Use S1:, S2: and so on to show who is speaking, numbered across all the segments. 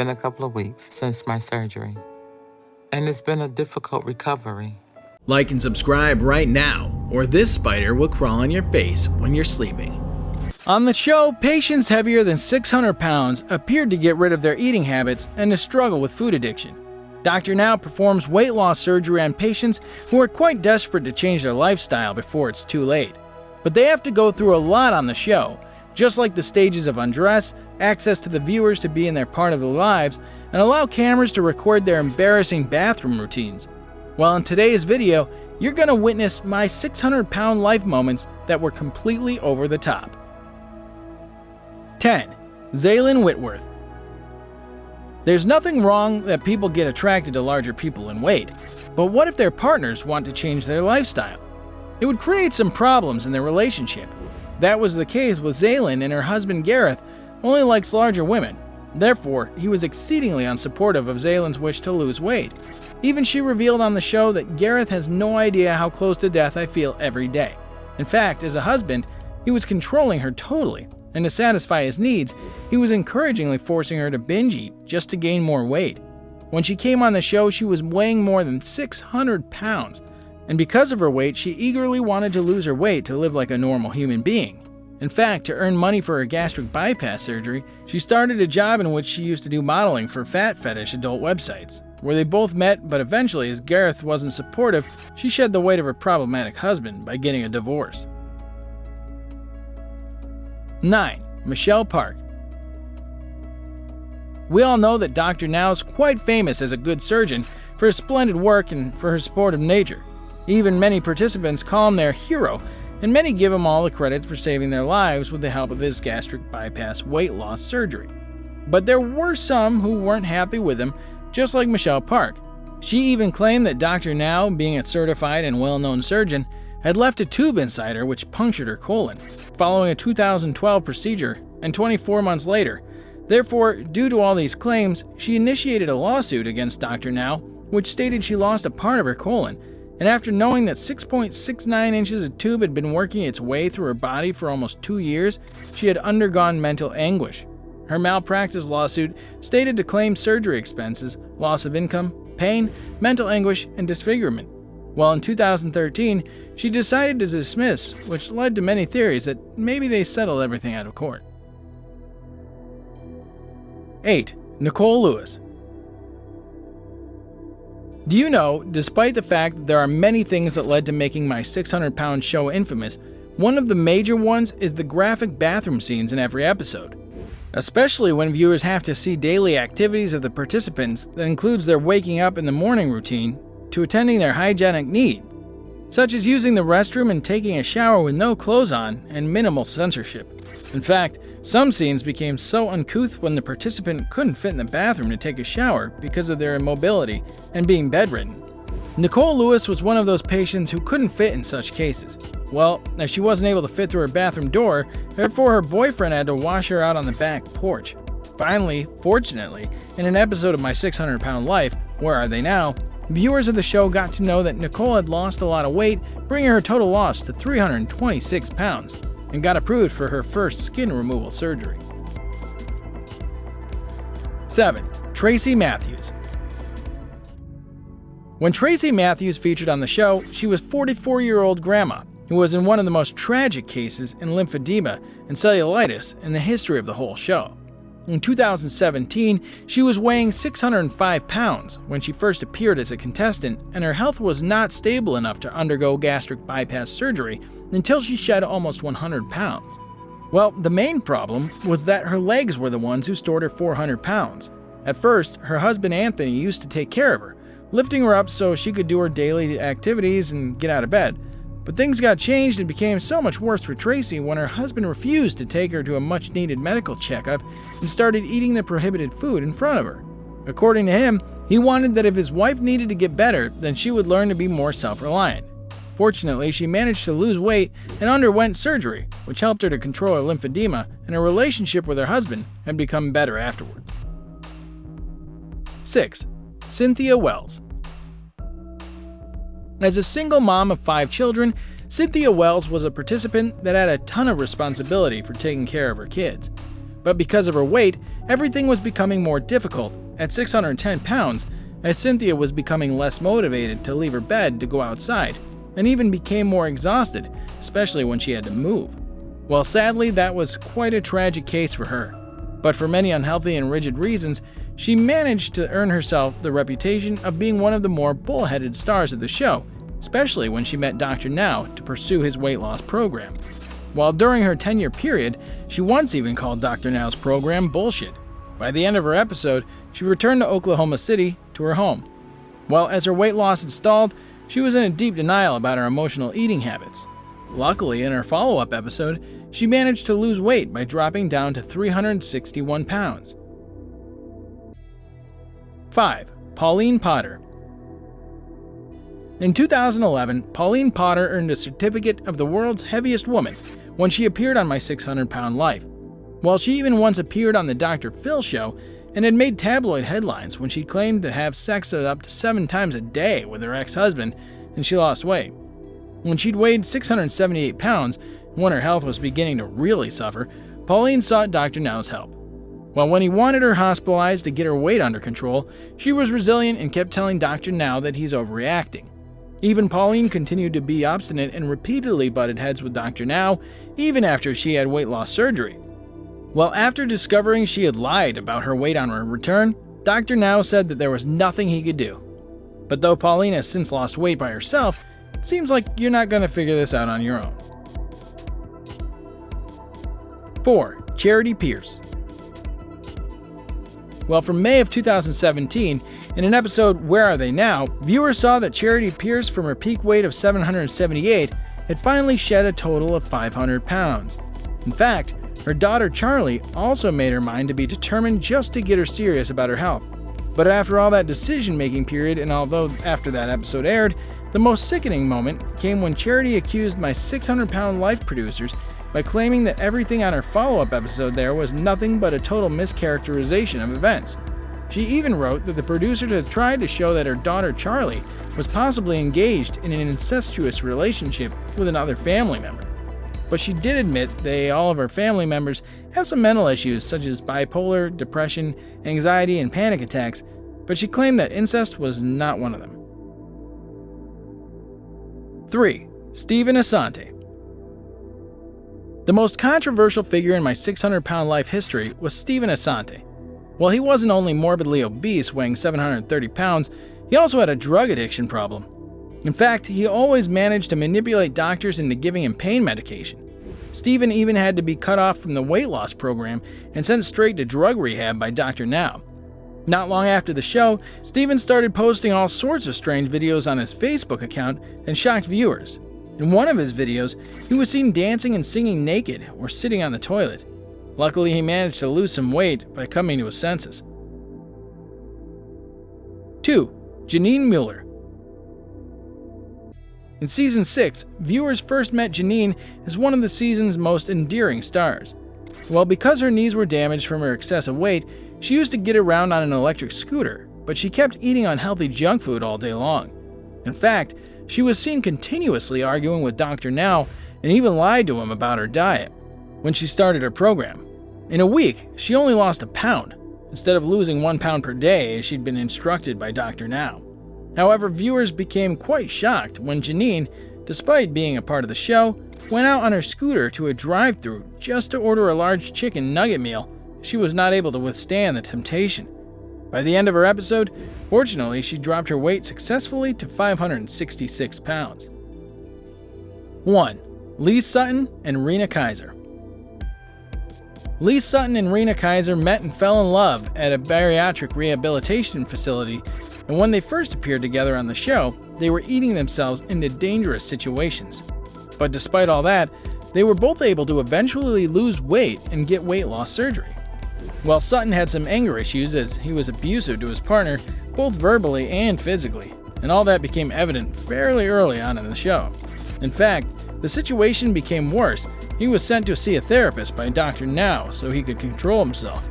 S1: been a couple of weeks since my surgery, and it's been a difficult recovery.
S2: Like and subscribe right now, or this spider will crawl on your face when you're sleeping. On the show, patients heavier than 600 pounds appeared to get rid of their eating habits and to struggle with food addiction. Dr. Now performs weight loss surgery on patients who are quite desperate to change their lifestyle before it's too late. But they have to go through a lot on the show, just like the stages of undress, access to the viewers to be in their part of their lives, and allow cameras to record their embarrassing bathroom routines. Well, in today's video, you're going to witness my 600-pound life moments that were completely over the top. 10. Zaylin Whitworth. There's nothing wrong that people get attracted to larger people in weight, but what if their partners want to change their lifestyle? It would create some problems in their relationship. That was the case with Zaylin, and her husband Gareth only likes larger women. Therefore, he was exceedingly unsupportive of Zaylin's wish to lose weight. Even she revealed on the show that Gareth has no idea how close to death I feel every day. In fact, as a husband, he was controlling her totally, and to satisfy his needs, he was encouragingly forcing her to binge eat just to gain more weight. When she came on the show, she was weighing more than 600 pounds, and because of her weight, she eagerly wanted to lose her weight to live like a normal human being. In fact, to earn money for her gastric bypass surgery, she started a job in which she used to do modeling for fat fetish adult websites, where they both met, but eventually, as Gareth wasn't supportive, she shed the weight of her problematic husband by getting a divorce. 9. Michelle Park. We all know that Dr. Now is quite famous as a good surgeon for his splendid work and for her supportive nature. Even many participants call him their hero, and many give him all the credit for saving their lives with the help of his gastric bypass weight loss surgery. But there were some who weren't happy with him, just like Michelle Park. She even claimed that Dr. Now, being a certified and well-known surgeon, had left a tube inside her which punctured her colon, following a 2012 procedure, and 24 months later. Therefore, due to all these claims, she initiated a lawsuit against Dr. Now, which stated she lost a part of her colon, and after knowing that 6.69 inches of tube had been working its way through her body for almost 2 years, she had undergone mental anguish. Her malpractice lawsuit stated to claim surgery expenses, loss of income, pain, mental anguish, and disfigurement. Well, in 2013, she decided to dismiss, which led to many theories that maybe they settled everything out of court. 8. Nicole Lewis. Do you know, despite the fact that there are many things that led to making my 600-pound show infamous, one of the major ones is the graphic bathroom scenes in every episode. Especially when viewers have to see daily activities of the participants that includes their waking up in the morning routine to attending their hygienic need, such as using the restroom and taking a shower with no clothes on and minimal censorship. In fact, some scenes became so uncouth when the participant couldn't fit in the bathroom to take a shower because of their immobility and being bedridden. Nicole Lewis was one of those patients who couldn't fit in such cases. Well, as she wasn't able to fit through her bathroom door, therefore her boyfriend had to wash her out on the back porch. Finally, fortunately, in an episode of My 600-Pound Life, Where Are They Now?, viewers of the show got to know that Nicole had lost a lot of weight, bringing her total loss to 326 pounds, and got approved for her first skin removal surgery. 7. Tracy Matthews. When Tracy Matthews featured on the show, she was 44-year-old grandma who was in one of the most tragic cases in lymphedema and cellulitis in the history of the whole show. In 2017, she was weighing 605 pounds when she first appeared as a contestant, and her health was not stable enough to undergo gastric bypass surgery until she shed almost 100 pounds. Well, the main problem was that her legs were the ones who stored her 400 pounds. At first, her husband Anthony used to take care of her, lifting her up so she could do her daily activities and get out of bed. But things got changed and became so much worse for Tracy when her husband refused to take her to a much-needed medical checkup and started eating the prohibited food in front of her. According to him, he wanted that if his wife needed to get better, then she would learn to be more self-reliant. Fortunately, she managed to lose weight and underwent surgery, which helped her to control her lymphedema, and her relationship with her husband had become better afterward. 6. Cynthia Wells. As a single mom of 5 children, Cynthia Wells was a participant that had a ton of responsibility for taking care of her kids. But because of her weight, everything was becoming more difficult. At 610 pounds, as Cynthia was becoming less motivated to leave her bed to go outside, and even became more exhausted, especially when she had to move. Well, sadly, that was quite a tragic case for her. But for many unhealthy and rigid reasons, she managed to earn herself the reputation of being one of the more bullheaded stars of the show, especially when she met Dr. Now to pursue his weight loss program. While during her 10-year period, she once even called Dr. Now's program bullshit. By the end of her episode, she returned to Oklahoma City to her home. Well, as her weight loss had stalled, she was in a deep denial about her emotional eating habits. Luckily, in her follow-up episode, she managed to lose weight by dropping down to 361 pounds. 5. Pauline Potter. In 2011, Pauline Potter earned a certificate of the world's heaviest woman when she appeared on My 600-Pound Life. While she even once appeared on the Dr. Phil show and had made tabloid headlines when she claimed to have sex up to 7 times a day with her ex-husband and she lost weight. When she'd weighed 678 pounds and when her health was beginning to really suffer, Pauline sought Dr. Now's help. Well, when he wanted her hospitalized to get her weight under control, she was resilient and kept telling Dr. Now that he's overreacting. Even Pauline continued to be obstinate and repeatedly butted heads with Dr. Now, even after she had weight loss surgery. Well, after discovering she had lied about her weight on her return, Dr. Now said that there was nothing he could do. But though Pauline has since lost weight by herself, it seems like you're not going to figure this out on your own. 4. Charity Pierce. Well, from May of 2017, in an episode Where Are They Now?, viewers saw that Charity Pierce, from her peak weight of 778, had finally shed a total of 500 pounds. In fact, her daughter Charlie also made her mind to be determined just to get her serious about her health. But after all that decision-making period, and although after that episode aired, the most sickening moment came when Charity accused My 600-Pound Life producers by claiming that everything on her follow-up episode there was nothing but a total mischaracterization of events. She even wrote that the producers had tried to show that her daughter Charlie was possibly engaged in an incestuous relationship with another family member. But she did admit that all of her family members have some mental issues such as bipolar, depression, anxiety, and panic attacks, but she claimed that incest was not one of them. 3. Stephen Asante. The most controversial figure in My 600-Pound Life history was Stephen Asante. While he wasn't only morbidly obese, weighing 730 pounds, he also had a drug addiction problem. In fact, he always managed to manipulate doctors into giving him pain medication. Stephen even had to be cut off from the weight loss program and sent straight to drug rehab by Dr. Now. Not long after the show, Stephen started posting all sorts of strange videos on his Facebook account and shocked viewers. In one of his videos, he was seen dancing and singing naked or sitting on the toilet. Luckily, he managed to lose some weight by coming to his senses. 2. Janine Mueller. In Season 6, viewers first met Janine as one of the season's most endearing stars. Well, because her knees were damaged from her excessive weight, she used to get around on an electric scooter, but she kept eating unhealthy junk food all day long. In fact, she was seen continuously arguing with Dr. Now and even lied to him about her diet when she started her program. In a week, she only lost a pound, instead of losing 1 pound per day as she'd been instructed by Dr. Now. However, viewers became quite shocked when Janine, despite being a part of the show, went out on her scooter to a drive-thru just to order a large chicken nugget meal. She was not able to withstand the temptation. By the end of her episode, fortunately, she dropped her weight successfully to 566 pounds. 1. Lee Sutton and Rena Kaiser. Lee Sutton and Rena Kaiser met and fell in love at a bariatric rehabilitation facility, and when they first appeared together on the show, they were eating themselves into dangerous situations. But despite all that, they were both able to eventually lose weight and get weight loss surgery. While Sutton had some anger issues as he was abusive to his partner, both verbally and physically, and all that became evident fairly early on in the show. In fact, the situation became worse. He was sent to see a therapist by Dr. Now so he could control himself.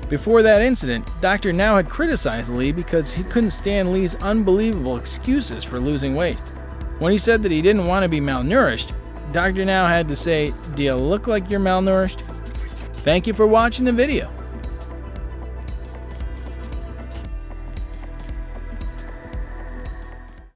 S2: Before that incident, Dr. Now had criticized Lee because he couldn't stand Lee's unbelievable excuses for losing weight. When he said that he didn't want to be malnourished, Dr. Now had to say, "Do you look like you're malnourished?" Thank you for watching the video.